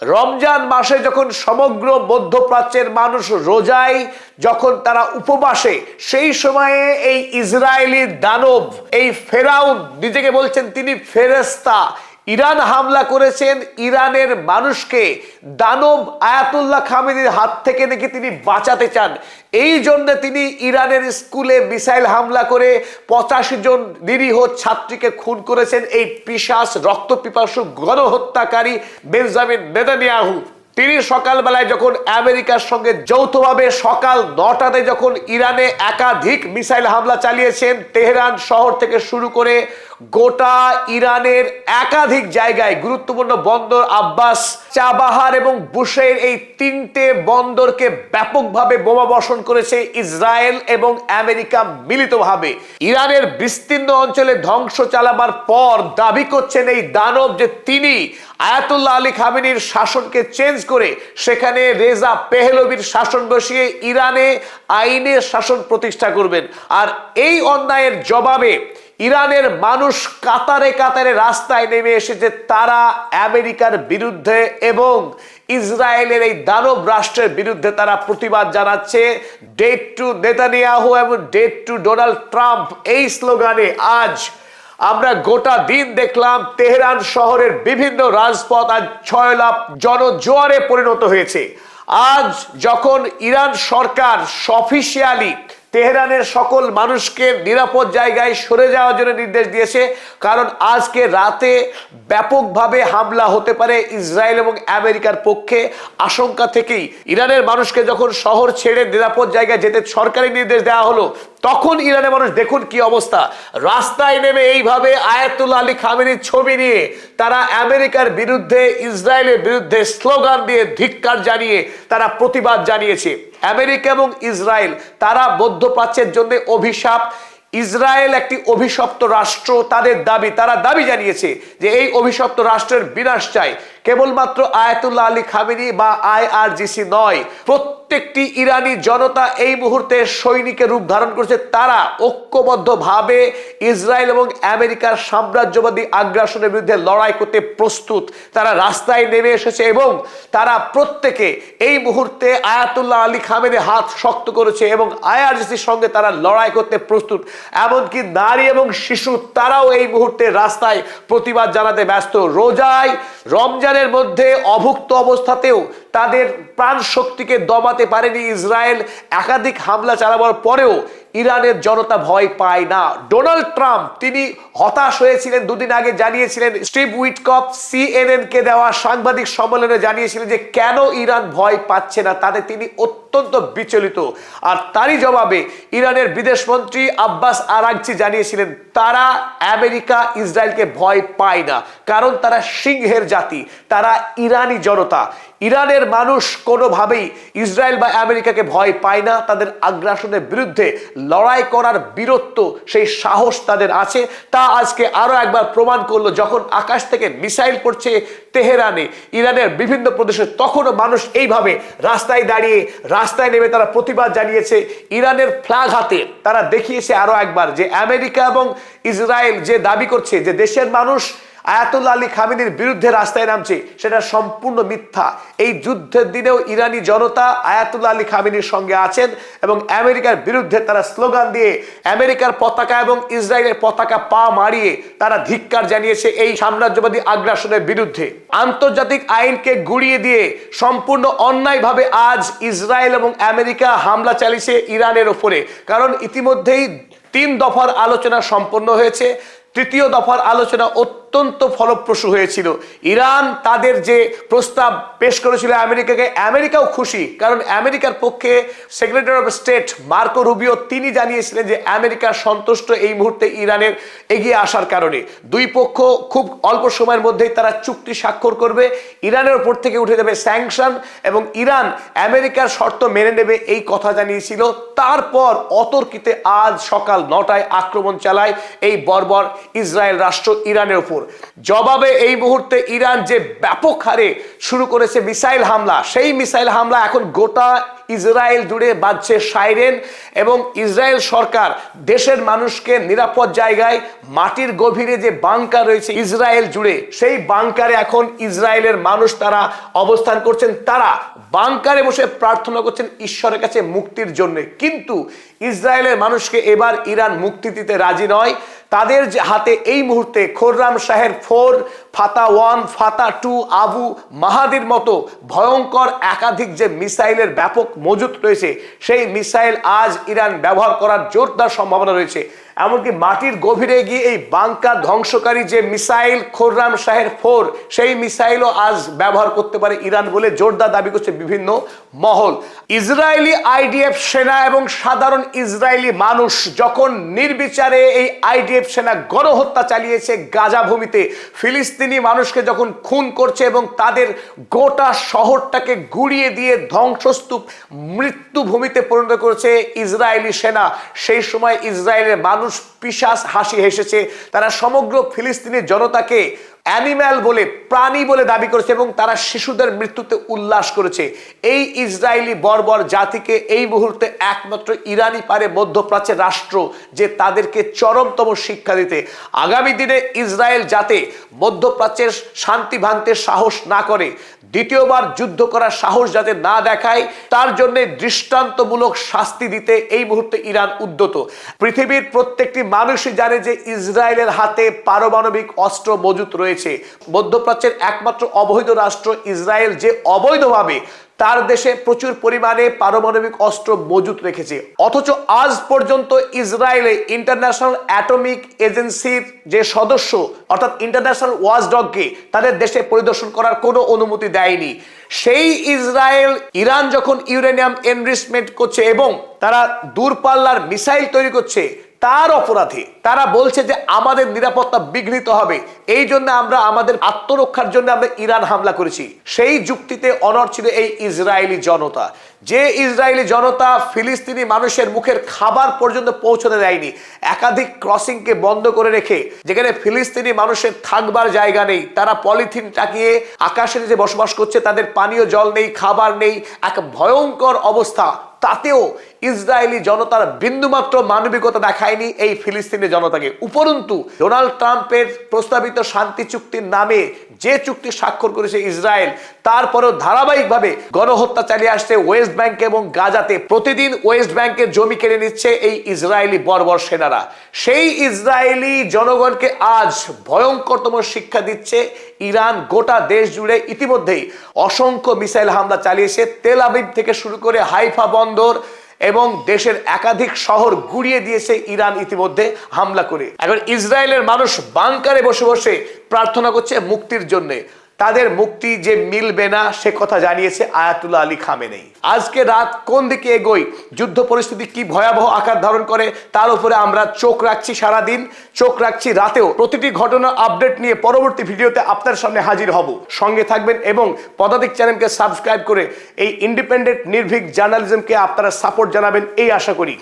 রমজান মাসে যখন সমগ্র মধ্যপ্রাচ্যের মানুষ রোজায়, যখন তারা উপবাসে, সেই সময়ে এই ইসরায়েলি দানব, এই ফেরাউন, নিজেকে বলছেন তিনি ফেরেশতা, ইরান হামলা করেছেন। ইরানের মানুষকে দানব আয়াতুল্লাহ খামেনির হাত থেকে নাকি তিনি বাঁচাতে চান। এই জন্য তিনি ইরানের স্কুলে মিসাইল হামলা করে 85 জন নিরীহ ছাত্রীকে খুন করেছেন এই পিশাচ রক্তপিপাসু গণহত্যাকারী বেঞ্জামিন নেতানিয়াহু। তিনি সকালবেলায় যখন আমেরিকার সঙ্গে যৌথভাবে সকাল 9টাতে যখন ইরানে একাধিক মিসাইল হামলা চালিয়েছেন, তেহরান শহর থেকে শুরু করে গোটা ইরানের একাধিক জায়গায় গুরুত্বপূর্ণ বন্দর আব্বাস, চাবাহার এবং বুশেইর, এই 3টে বন্দরকে ব্যাপকভাবে বোমা বর্ষণ করেছে ইসরায়েল এবং আমেরিকা মিলিতভাবে। ইরানের বিস্তীর্ণ অঞ্চলে ধ্বংস চালাবার পর দাবি করছেন এই দানব যে তিনি আয়াতুল্লাহ আলী খামেনির শাসনকে চেঞ্জ করে সেখানে রেজা পেহলভির শাসন বসিয়ে ইরানে আইনের শাসন প্রতিষ্ঠা করবেন। আর এই অন্যায়ের জবাবে ইরানের মানুষ কাতারে কাতারে রাস্তায় নেমে এসেছে। তারা আমেরিকার বিরুদ্ধে এবং ইসরায়েলের এই দানব রাষ্ট্রের বিরুদ্ধে তারা প্রতিবাদ জানাচ্ছে। ডেড টু নেতানিয়াহু এবং ডেড টু ডোনাল্ড ট্রাম্প, এই স্লোগানে আজ আমরা গোটা দিন দেখলাম তেহরান শহরের বিভিন্ন রাজপথ আজ 6 লাখ জনজোয়ারে পরিণত হয়েছে। আজ যখন ইরান সরকার অফিসিয়ালি তেহরানের সকল মানুষকে নিরাপদ জায়গায় সরে যাওয়ার জন্য নির্দেশ দিয়েছে, কারণ আজকে রাতে ব্যাপকভাবে হামলা হতে পারে ইসরায়েল এবং আমেরিকার পক্ষে। আশঙ্কা থেকেই ইরানের মানুষকে যখন শহর ছেড়ে নিরাপদ জায়গায় যেতে সরকারি নির্দেশ দেওয়া হলো, তখন ইরানের মানুষ দেখুন কি অবস্থা, রাস্তায় নেমে এইভাবে আয়াতুল্লাহ আলী খামেনির ছবি নিয়ে তারা আমেরিকার বিরুদ্ধে, ইসরায়েলের বিরুদ্ধে স্লোগান দিয়ে ধিক্কার জানিয়ে তারা প্রতিবাদ জানিয়েছে। আমেরিকা এবং ইসরায়েল তারা মধ্যপ্রাচ্যের জন্য অভিশাপ। ইসরায়েল একটি অভিশপ্ত রাষ্ট্র, তারা দাবি জানিয়েছে যে এই অভিশপ্ত রাষ্ট্রের বিনাশ চাই। কেবলমাত্র আয়াতুল্লাহ আলী খামেনি বা আইআরজিসি নয়, প্রত্যেকটি ইরানি জনতা এই মুহূর্তে সৈনিকের রূপ ধারণ করছে। তারা ঐক্যবদ্ধভাবে ইসরায়েল এবং আমেরিকার সাম্রাজ্যবাদী আগ্রাসনের বিরুদ্ধে লড়াই করতে প্রস্তুত। তারা রাস্তায় নেমে এসেছে এবং তারা প্রত্যেকে এই মুহূর্তে আয়াতুল্লাহ আলী খামেনির হাত শক্ত করেছে এবং আইআরজিসির সঙ্গে তারা লড়াই করতে প্রস্তুত। এমনকি নারী এবং শিশু তারাও এই মুহূর্তে রাস্তায় প্রতিবাদ জানাতে ব্যস্ত। রমজানের মধ্যে অভুক্ত অবস্থাতেও তাদের প্রাণ শক্তিকে দমাতে পারেনি ইসরায়েল। একাধিক হামলা চালাবার পরেও ইরানের জনতা ভয় পায় না। ডোনাল্ড ট্রাম্প তিনি হতাশ হয়েছিলেন, দুদিন আগে জানিয়েছিলেন, স্টিভ উইটকফ CNN কে দেওয়া সাংবাদিক সম্মেলনে জানিয়েছিলেন যে কেন ইরান ভয় পাচ্ছে না, তাতে তিনি অত্যন্ত বিচলিত। আর তারই জবাবে ইরানের বিদেশমন্ত্রী আব্বাস আরাগচি জানিয়েছিলেন তারা আমেরিকা ইসরায়েলকে ভয় পায় না, কারণ তারা সিংহের জাতি, তারা ইরানি জনতা। ইরানের মানুষ কোনোভাবেই ইসরায়েল বা আমেরিকাকে ভয় পায় না। তাদের আগ্রাসনের বিরুদ্ধে লড়াই করার বীরত্ব, সেই সাহস তাদের আছে। তা আজকে আরো একবার প্রমাণ করলো, যখন আকাশ থেকে মিসাইল পড়ছে তেহরানে, ইরানের বিভিন্ন প্রদেশে, তখনও মানুষ এইভাবে রাস্তায় নেমে তারা প্রতিবাদ জানিয়েছে। ইরানের ফ্ল্যাগ হাতে তারা দেখিয়েছে আরো একবার যে আমেরিকা এবং ইসরায়েল যে দাবি করছে যে দেশের মানুষ আয়াতুল্লাহ আলী খামেনির বিরুদ্ধে রাস্তায় নামছে, সেটা সম্পূর্ণ মিথ্যা। এই যুদ্ধের দিনেও ইরানি জনতা আয়াতুল্লাহ আলী খামেনির সঙ্গে আছেন এবং আমেরিকার বিরুদ্ধে তারা স্লোগান দিয়ে আমেরিকার পতাকা এবং ইসরায়েলের পতাকা পা মারিয়ে তারা ধিক্কার জানিয়েছে এই সাম্রাজ্যবাদী আগ্রাসনের বিরুদ্ধে। আন্তর্জাতিক আইনকে গুড়িয়ে দিয়ে সম্পূর্ণ অন্যায়ভাবে আজ ইসরায়েল এবং আমেরিকা হামলা চালিয়েছে ইরানের ওপরে। কারণ ইতিমধ্যেই 3 দফার আলোচনা সম্পন্ন হয়েছে। তৃতীয় দফার আলোচনা অত্যন্ত ফলপ্রসূ হয়েছিল। ইরান তাদের যে প্রস্তাব পেশ করেছিল আমেরিকাকে, আমেরিকাও খুশি, কারণ আমেরিকার পক্ষে secretary of state Marco Rubio তিনি জানিয়েছিলেন যে আমেরিকা সন্তুষ্ট এই মুহূর্তে ইরানের এগিয়ে আসার কারণে। দুই পক্ষ খুব অল্প সময়ের মধ্যেই তারা চুক্তি স্বাক্ষর করবে, ইরানের উপর থেকে উঠে যাবে স্যাংশন এবং ইরান আমেরিকার শর্ত মেনে নেবে, এই কথা জানিয়েছিল। তারপর অতর্কিতে আজ সকাল 9টায় আক্রমণ চালায় এই বর্বর ইসরায়েল রাষ্ট্র ইরানের উপর। জবাবে এই মুহূর্তে ইরান যে ব্যাপক হারে শুরু করেছে মিসাইল হামলা, সেই মিসাইল হামলা এখন গোটা ইসরায়েল জুড়ে বাজছে সাইরেন এবং ইসরায়েল সরকার দেশের মানুষকে নিরাপদ জায়গায় মাটির গভীরে যে বাংকার রয়েছে ইসরায়েল জুড়ে, সেই বাংকারে এখন ইসরায়েলের মানুষ তারা অবস্থান করছেন। তারা বাংকারে বসে প্রার্থনা করছেন ঈশ্বরের কাছে মুক্তির জন্য। কিন্তু ইসরায়েলের মানুষকে এবার ইরান মুক্তি দিতে রাজি নয়। তাদের যে হাতে এই মুহূর্তে খোররাম শাহের 4, ফাতা 1, ফাতা 2, আবু মাহাদির মতো ভয়ঙ্কর একাধিক যে মিসাইলের ব্যাপক মজুত রয়েছে, সেই মিসাইল আজ ইরান ব্যবহার করার জোরদার সম্ভাবনা রয়েছে। এমনকি মাটির গভীরে গিয়ে এই বাংকার ধ্বংসকারী যে মিসাইল খোররাম শাহের 4, সেই মিসাইলও আজ ব্যবহার করতে পারে ইরান বলে জোরদার দাবি করছে বিভিন্ন মহল। ইসরায়েলি আইডিএফ সেনা এবং সাধারণ ইসরায়েলি মানুষ যখন নির্বিচারে এই আইডিএফ সেনা গণহত্যা চালিয়েছে গাজা ভূমিতে, ফিলিস্তিনি মানুষকে যখন খুন করছে এবং তাদের গোটা শহরটাকে গুড়িয়ে দিয়ে ধ্বংসস্তূপ মৃত্যুভূমিতে পরিণত করেছে ইসরায়েলি সেনা, সেই সময় ইসরায়েলের মানুষ পিশাচ হাসি হেসেছে। তারা সমগ্র ফিলিস্তিনি জনতাকে অ্যানিম্যাল বলে, প্রাণী বলে দাবি করেছে এবং তারা শিশুদের মৃত্যুতে উল্লাস করেছে। এই ইসরায়েলি বর্বর জাতিকে এই মুহূর্তে একমাত্র ইরানই পারে মধ্যপ্রাচ্যের রাষ্ট্র যে তাদেরকে চরমতম শিক্ষা দিতে। আগামী দিনে ইসরায়েল যাতে মধ্যপ্রাচ্যের শান্তি ভাঙতে সাহস না করে, দ্বিতীয়বার যুদ্ধ করার সাহস যাতে না দেখায়, তার জন্য দৃষ্টান্তমূলক শাস্তি দিতে এই মুহূর্তে ইরান উদ্যত। পৃথিবীর প্রত্যেকটি মানুষই জানে যে ইসরায়েলের হাতে পারমাণবিক অস্ত্র মজুত রয়েছে। মধ্যপ্রাচ্যের একমাত্র অবৈধ রাষ্ট্র ইসরায়েল যে অবৈধভাবে তার দেশে প্রচুর পরিমাণে পারমাণবিক অস্ত্র মজুত রেখেছে, অথচ আজ পর্যন্ত ইসরায়েলে ইন্টারন্যাশনাল অ্যাটমিক এজেন্সির যে সদস্য অর্থাৎ ইন্টারন্যাশনাল ওয়াচডগকে তাদের দেশে পরিদর্শন করার কোনো অনুমতি দেয়নি। সেই ইসরায়েল ইরান যখন ইউরেনিয়াম এনরিচমেন্ট করছে এবং তারা দূরপাল্লার মিসাইল তৈরি করছে, তার অপরাধে তারা বলছে যে আমাদের নিরাপত্তা বিঘ্নিত হবে, এই জন্য আমরা আমাদের আত্মরক্ষার জন্য আমরা ইরান হামলা করেছি। সেই যুক্তিতে অনড় ছিল এই ইসরায়েলি জনতা। যে ইসরায়েলি জনতা ফিলিস্তিনি মানুষের মুখের খাবার পর্যন্ত পৌঁছতে দেয়নি, একাধিক ক্রসিংকে বন্ধ করে রেখে যেখানে ফিলিস্তিনি মানুষের থাকবার জায়গা নেই, তারা পলিথিন টাকিয়ে আকাশের যে বসবাস করছে, তাদের পানীয় জল নেই, খাবার নেই, এক ভয়ঙ্কর অবস্থা। তাতেও ইসরায়েলি জনতার বিন্দুমাত্র মানবিকতা দেখায়নি এই ফিলিস্তিনি জনতাকে। উপরন্তু ডোনাল্ড ট্রাম্পের প্রস্তাবিত শান্তি চুক্তির নামে যে চুক্তি স্বাক্ষর করেছে ইসরায়েল, তারপরেও ধারাবাহিকভাবে গণহত্যা চালিয়ে আসছে ওয়েস্ট ব্যাংক এবং গাজাতে। প্রতিদিন ওয়েস্ট ব্যাংকের জমি কেড়ে নিচ্ছে এই ইসরায়েলি বর্বর সেনারা। সেই ইসরায়েলি জনগণকে আজ ভয়ঙ্করতম শিক্ষা দিচ্ছে ইরান। গোটা দেশ জুড়ে ইতিমধ্যেই অসংখ্য মিসাইল হামলা চালিয়েছে, তেল আবিব থেকে শুরু করে হাইফা বন্দর এবং দেশের একাধিক শহর গুড়িয়ে দিয়েছে ইরান ইতিমধ্যে হামলা করে। এখন ইসরায়েলের মানুষ বাংকারে বসে বসে প্রার্থনা করছে মুক্তির জন্য। তাদের মুক্তি যে মিলবে না সে কথা জানিয়েছে আয়াতুল্লাহ আলী খামেনেই। আজকে রাত কোন দিকে এগোয়, যুদ্ধ পরিস্থিতি কি ভয়াবহ আকার ধারণ করে, তার উপরে আমরা চোখ রাখছি, সারাদিন চোখ রাখছি, রাতেও প্রতিটি ঘটনা আপডেট নিয়ে পরবর্তী ভিডিওতে আপনার সামনে হাজির হব। সঙ্গে থাকবেন এবং পদাতিক চ্যানেলকে সাবস্ক্রাইব করে এই ইন্ডিপেন্ডেন্ট নির্ভীক জার্নালিজমকে আপনারা সাপোর্ট জানাবেন এই আশা করি।